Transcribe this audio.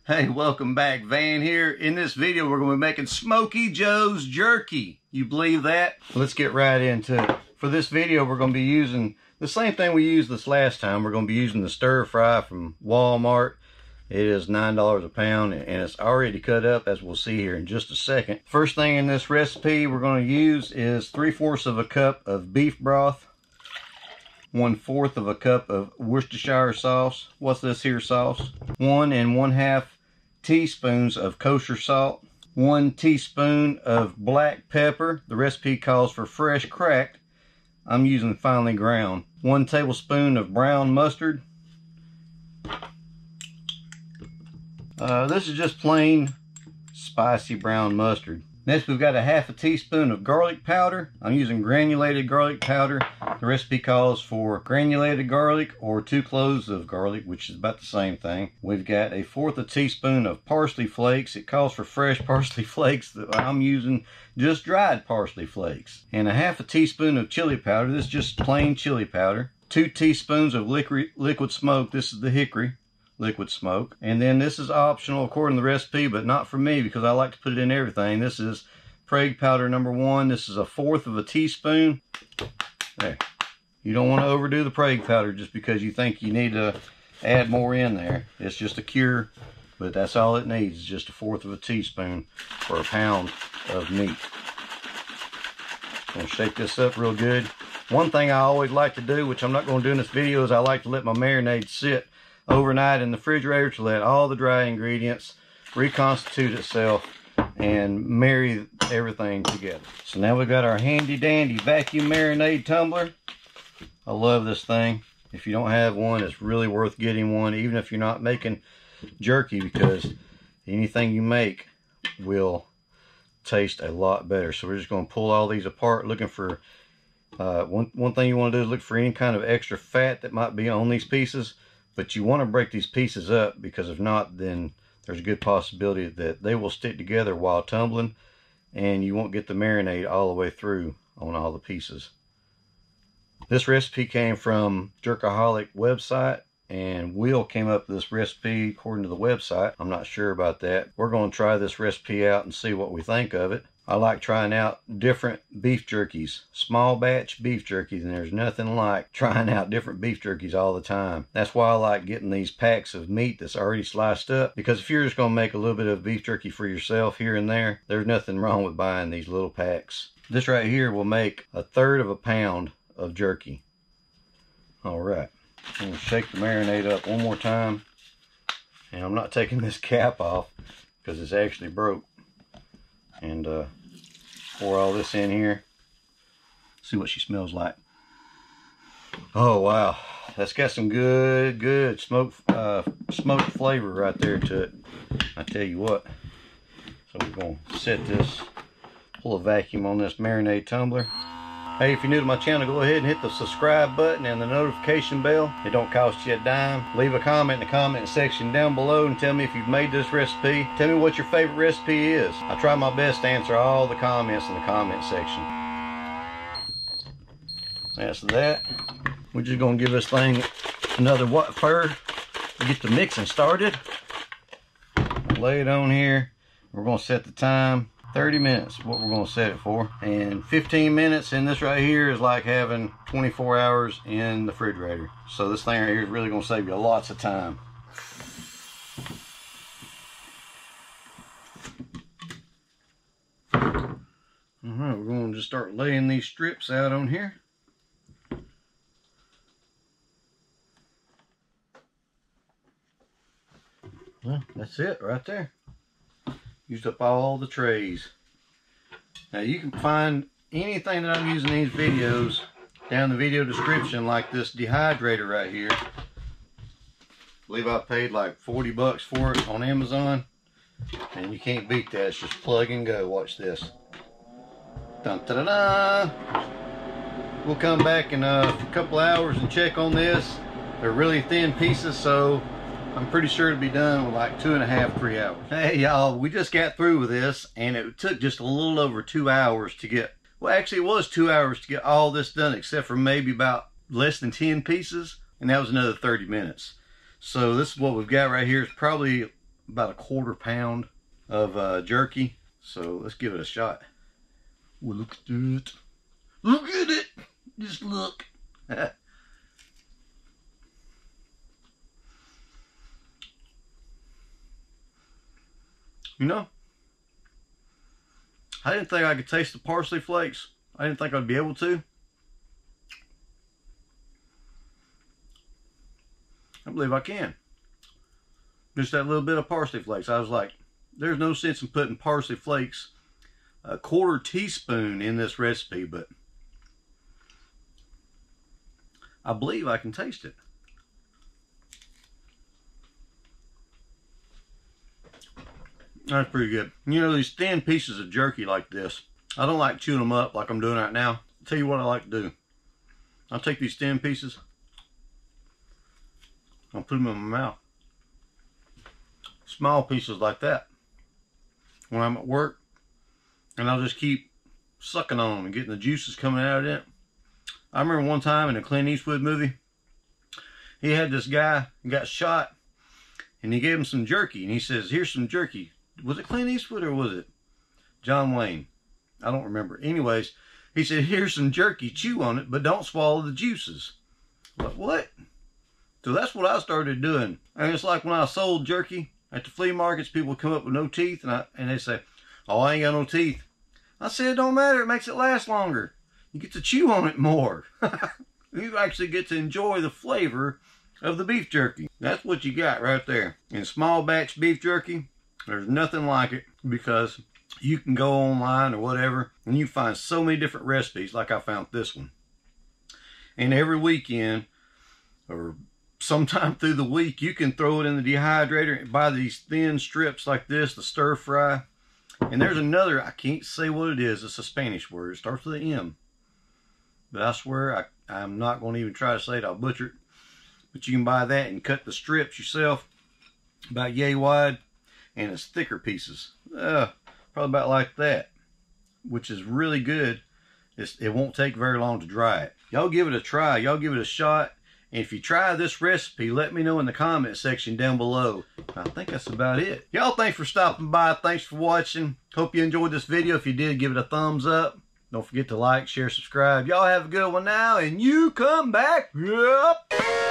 Hey, welcome back. Van here. In this video, we're going to be making Smokey Joe's jerky. You believe that? Let's get right into it. For this video, we're going to be using the same thing we used this last time. We're going to be using the stir fry from Walmart. It is $9 a pound, and it's already cut up, as we'll see here in just a second. First thing in this recipe we're going to use is 3/4 of a cup of beef broth, 1/4 of a cup of Worcestershire sauce. What's this here sauce? 1 1/2 teaspoons of kosher salt, 1 teaspoon of black pepper. The recipe calls for fresh cracked. I'm using finely ground. 1 tablespoon of brown mustard. This is just plain spicy brown mustard. Next, we've got 1/2 teaspoon of garlic powder. I'm using granulated garlic powder. The recipe calls for granulated garlic or 2 cloves of garlic, which is about the same thing. We've got 1/4 teaspoon of parsley flakes. It calls for fresh parsley flakes. I'm using just dried parsley flakes. And 1/2 teaspoon of chili powder. This is just plain chili powder. 2 teaspoons of liquid smoke. This is the hickory liquid smoke. And then this is optional according to the recipe, but not for me because I like to put it in everything. This is Prague powder number 1. This is 1/4 teaspoon. There. You don't want to overdo the Prague powder just because you think you need to add more in there. It's just a cure, but that's all it needs, is just 1/4 teaspoon for a pound of meat. I'm going to shake this up real good. One thing I always like to do, which I'm not going to do in this video, is I like to let my marinade sit overnight in the refrigerator to let all the dry ingredients reconstitute itself and marry everything together. So now we've got our handy dandy vacuum marinade tumbler. I love this thing. If you don't have one, it's really worth getting one, even if you're not making jerky, because anything you make will taste a lot better. So we're just going to pull all these apart, looking for one thing you want to do is look for any kind of extra fat that might be on these pieces. But you want to break these pieces up, because if not, then there's a good possibility that they will stick together while tumbling, and you won't get the marinade all the way through on all the pieces. This recipe came from Jerkaholic website, and Will came up with this recipe according to the website. I'm not sure about that. We're going to try this recipe out and see what we think of it. I like trying out different beef jerkies, small batch beef jerkies, and there's nothing like trying out different beef jerkies all the time. That's why I like getting these packs of meat that's already sliced up, because if you're just going to make a little bit of beef jerky for yourself here and there, there's nothing wrong with buying these little packs. This right here will make 1/3 pound of jerky. All right, I'm going to shake the marinade up one more time, and I'm not taking this cap off because it's actually broke. And pour all this in here. See what she smells like. Oh wow, that's got some good smoke flavor right there to it. I tell you what. So we're gonna set this, pull a vacuum on this marinade tumbler. Hey, if you're new to my channel, go ahead and hit the subscribe button and the notification bell. It don't cost you a dime. Leave a comment in the comment section down below and tell me if you've made this recipe. Tell me what your favorite recipe is. I try my best to answer all the comments in the comment section. That's that. We're just gonna give this thing another purr to get the mixing started. Lay it on here. We're gonna set the time. 30 minutes, what we're going to set it for. And 15 minutes in this right here is like having 24 hours in the refrigerator. So this thing right here is really going to save you lots of time. Alright, we're going to just start laying these strips out on here. Well, that's it right there. Used up all the trays. Now you can find anything that I'm using in these videos down in the video description, like this dehydrator right here. I believe I paid like 40 bucks for it on Amazon, and you can't beat that. It's just plug and go. Watch this. Dun, da, da, da. We'll come back in a couple hours and check on this. They're really thin pieces, so I'm pretty sure it'll be done with like 2.5, 3 hours. Hey y'all, we just got through with this, and it took just a little over 2 hours to get, well actually it was 2 hours to get all this done, except for maybe about less than 10 pieces, and that was another 30 minutes. So this is what we've got right here. It's probably about a 1/4 pound of jerky. So let's give it a shot. Well, look at it. Look at it. Just look. You know, I didn't think I could taste the parsley flakes. I didn't think I'd be able to. I believe I can. Just that little bit of parsley flakes. I was like, there's no sense in putting parsley flakes, a 1/4 teaspoon in this recipe, but I believe I can taste it. That's pretty good. You know, these thin pieces of jerky like this, I don't like chewing them up like I'm doing right now. I'll tell you what I like to do. I'll take these thin pieces, I'll put them in my mouth. Small pieces like that when I'm at work, and I'll just keep sucking on them and getting the juices coming out of it. I remember one time in a Clint Eastwood movie, he had this guy who got shot, and he gave him some jerky, and he says, here's some jerky. Was it Clint Eastwood or was it John Wayne? I don't remember. Anyways, he said, here's some jerky, chew on it, but don't swallow the juices. Like, what? So that's what I started doing. And it's like when I sold jerky at the flea markets, people would come up with no teeth, and they say, oh, I ain't got no teeth. I said, it don't matter, it makes it last longer. You get to chew on it more. You actually get to enjoy the flavor of the beef jerky. That's what you got right there. In small batch beef jerky, there's nothing like it, because you can go online or whatever and you find so many different recipes like I found this one. And every weekend or sometime through the week, you can throw it in the dehydrator and buy these thin strips like this, the stir fry. And there's another, I can't say what it is. It's a Spanish word. It starts with an M. But I swear I'm not going to even try to say it. I'll butcher it. But you can buy that and cut the strips yourself about yay wide. And it's thicker pieces. Probably about like that. Which is really good. It won't take very long to dry it. Y'all give it a try. Y'all give it a shot. And if you try this recipe, let me know in the comment section down below. I think that's about it. Y'all, thanks for stopping by. Thanks for watching. Hope you enjoyed this video. If you did, give it a thumbs up. Don't forget to like, share, subscribe. Y'all have a good one now, and you come back. Yep.